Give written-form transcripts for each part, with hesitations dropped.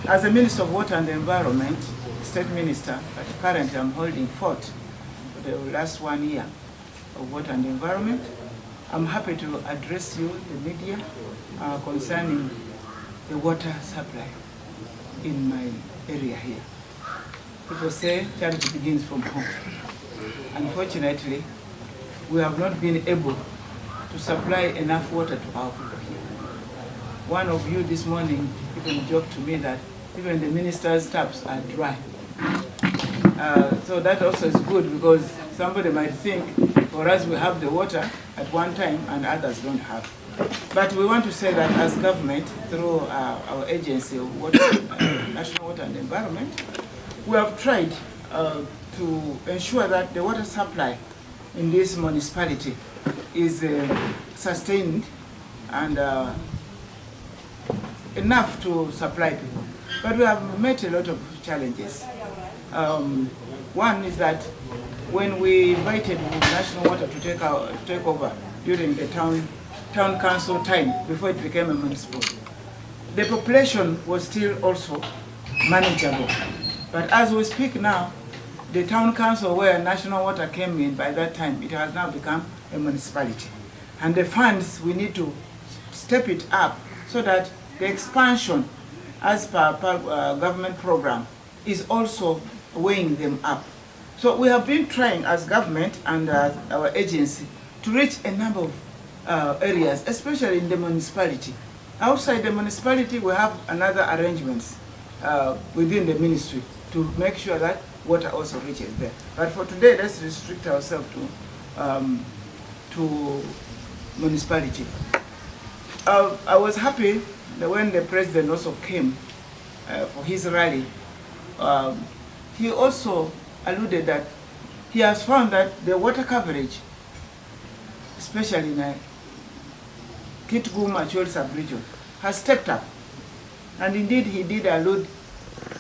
As a Minister of Water and Environment, State Minister, but currently I'm holding fort for the last 1 year of Water and Environment. I'm happy to address you, the media, concerning the water supply in my area here. People say charity begins from home. Unfortunately, we have not been able to supply enough water to our people here. One of you this morning even joked to me that even the minister's taps are dry. So that also is good, because somebody might think for us we have the water at one time and others don't have. But we want to say that as government, through our agency of water, National Water and Environment, we have tried to ensure that the water supply in this municipality is sustained and enough to supply people. But we have met a lot of challenges. One is that when we invited National Water to take over during the town council time, before it became a municipal, the population was still also manageable. But as we speak now, the town council where National Water came in, by that time, it has now become a municipality. And the funds, we need to step it up so that the expansion as per government program is also weighing them up. So we have been trying as government and our agency to reach a number of areas, especially in the municipality. Outside the municipality, we have another arrangements within the ministry to make sure that water also reaches there. But for today, let's restrict ourselves to municipality. I was happy that when the president also came for his rally, he also alluded that he has found that the water coverage, especially in Kitgum Achol sub-region, has stepped up. And indeed, he did allude,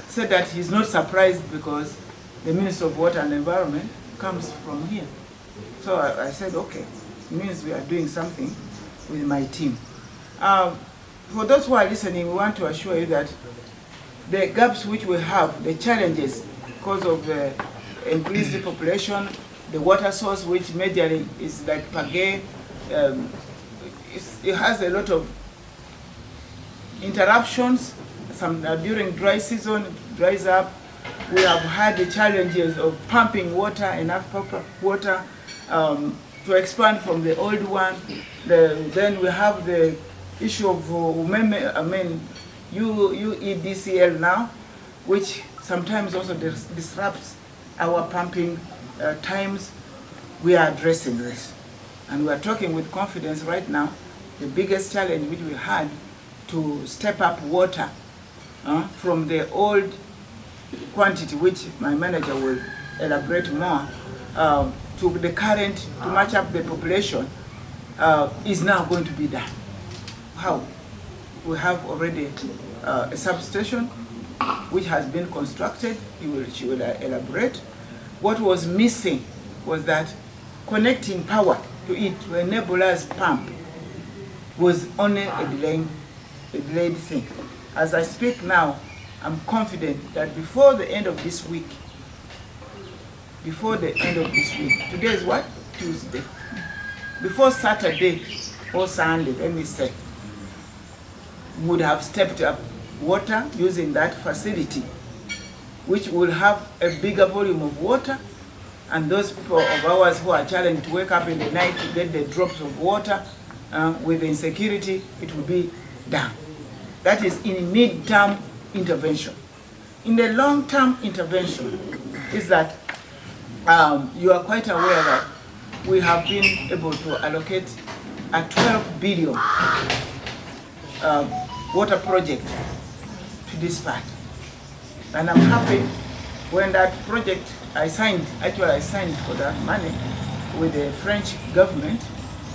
said that he's not surprised because the Minister of Water and Environment comes from here. So I said, okay, it means we are doing something with my team. For those who are listening, we want to assure you that the gaps which we have, the challenges because of the increased population, the water source, which majorly is like Pagay, it has a lot of interruptions. Some during dry season, it dries up. We have had the challenges of pumping water, enough water to expand from the old one. Then we have the issue of UEDCL now, which sometimes also disrupts our pumping times. We are addressing this. And we are talking with confidence right now. The biggest challenge which we had to step up water from the old quantity, which my manager will elaborate more, to the current, to match up the population, is now going to be done. How? We have already a substation which has been constructed. She will elaborate. What was missing was that connecting power to it to enable us pump was only a delayed thing. As I speak now, I'm confident that before the end of this week, today is what? Tuesday. Before Saturday or Sunday, let me say, would have stepped up water using that facility, which will have a bigger volume of water, and those people of ours who are challenged to wake up in the night to get the drops of water with the insecurity, it will be done. That is in mid-term intervention. In the long-term intervention is that you are quite aware that we have been able to allocate a 12 billion water project to this part. And I'm happy when that project I signed for that money with the French government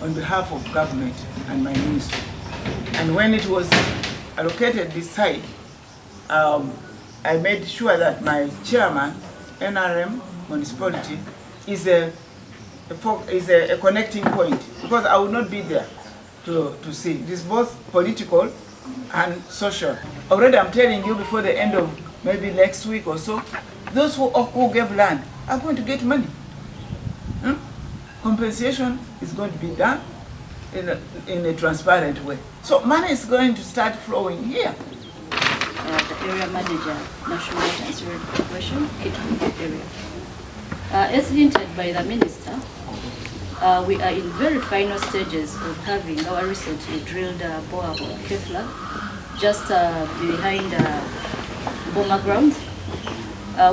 on behalf of government and my ministry. And when it was allocated this side, I made sure that my chairman, NRM municipality, is a connecting point, because I will not be there to see. It is both political and social. Already I'm telling you before the end of maybe next week or so, those who gave land are going to get money. Compensation is going to be done in a transparent way. So money is going to start flowing here. The area manager, National Water and Sewerage Corporation, Kitgum area. As hinted by the minister, we are in very final stages of having our recently drilled borehole Kefla just behind Boma ground,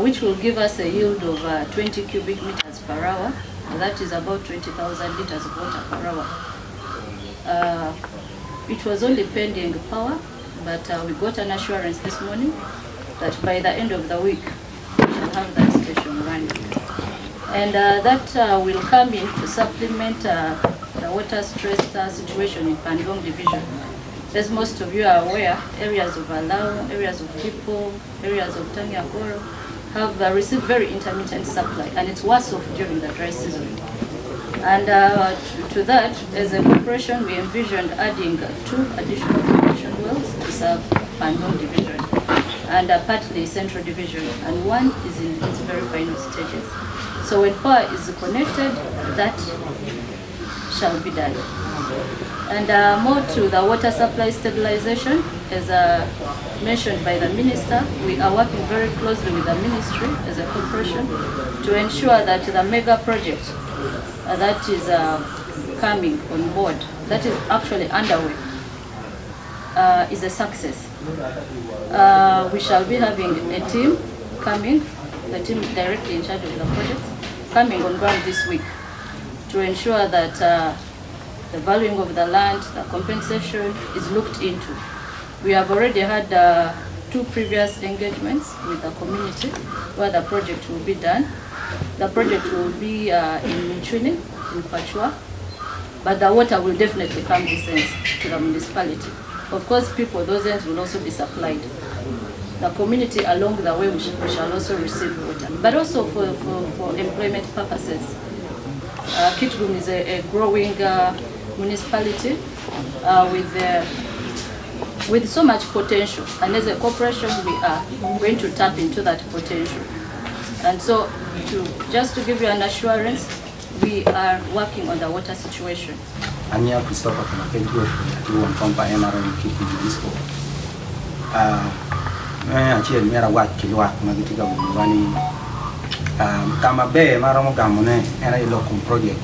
which will give us a yield of 20 cubic meters per hour. That is about 20,000 liters of water per hour. It was only pending power, but we got an assurance this morning that by the end of the week we shall have that station running. And that will come in to supplement the water stressed situation in Pandong division. As most of you are aware, areas of Alao, areas of Tipo, areas of Tangiakoro have received very intermittent supply, and it's worse off during the dry season. And to that, as a corporation, we envisioned adding 2 additional irrigation wells to serve Pandong division and partly Central division, and 1 is in its very final stages. So when power is connected, that shall be done. And more to the water supply stabilization, as mentioned by the minister, we are working very closely with the ministry as a corporation to ensure that the mega project that is coming on board, that is actually underway, is a success. We shall be having a team coming, the team directly in charge of the project, coming on ground this week to ensure that the valuing of the land, the compensation is looked into. We have already had 2 previous engagements with the community where the project will be done. The project will be in Michuni, in Pachua, but the water will definitely come this ends to the municipality. Of course, people, those ends will also be supplied. The community along the way we shall also receive water, but also for employment purposes. Kitgum is a growing municipality with so much potential, and as a corporation we are going to tap into that potential. And so just to give you an assurance, we are working on the water situation. Anya Christopher kana pentuo tu kompa NRM Kitgum disco. Achie mera wakilwa magitika bumwani kama be mara mo gamone era ilo kum project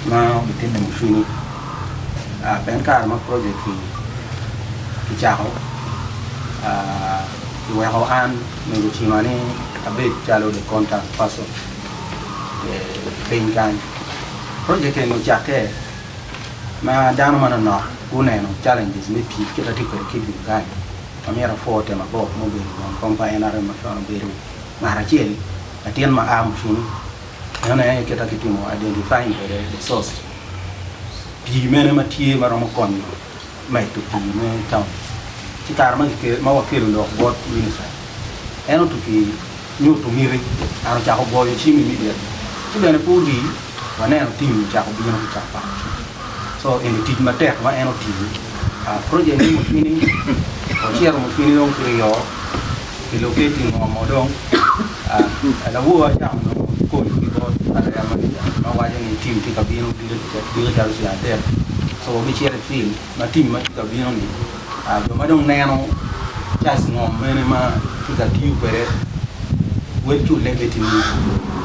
na bitinde mushini ben karma project ki chao we ho an me chimani abe chalo de contact paso bengan project no jake ma dano mana no uneno challenges me pi kita tiko Kitgum Amira forte ma bo mo be kompa NRM ma sono beru mara chieli atien ma am shunu ana ya kita kitimo identifying the source pi mene ma tie mara mo kon mai to pi me town ci tar ma ke ma wakilu ndo bot minister eno to ki nyu to miri aro cha ko boyo chi mi media to bene puri wana no tim cha ko bi no cha pa so in the ma tek ma eno tim project ni mo fini Osiero mufini dong kriyo locating modong la huwa jam no ko ni ko area ma waje ni team ti kabino di jaru si ade so bi chere film ma team ma kabino ni do madong neno jas ngom mene ma ti ka tiu pere wetu lebeti ni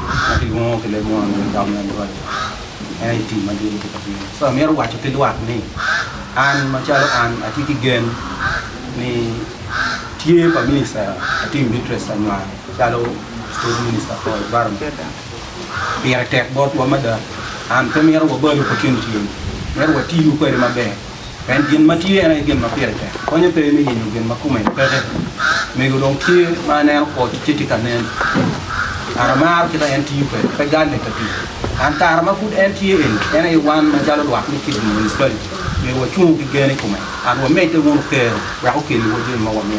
ma ti ngo ke le mo no dam na do ai team ma di ti kabino so mero wacho ti duat ni an ma chalo an atiki gen ni tie pa minister team interest anwa chalo state minister for environment biar tek bot wa mada an premier wa bali opportunity mer wa tiu ko ma be pen din ma tie na gen ma biar tek ko ne pe mi ni gen ma kuma pe me go don tie ma na ko titi kanen arama kita NTU pe galle tapi an karma food NTA ena i wan ma chalo wa ni Kitgum municipality me wa chung ki gene kuma an wa mete won ke ra ko ke ni wo je ma wa me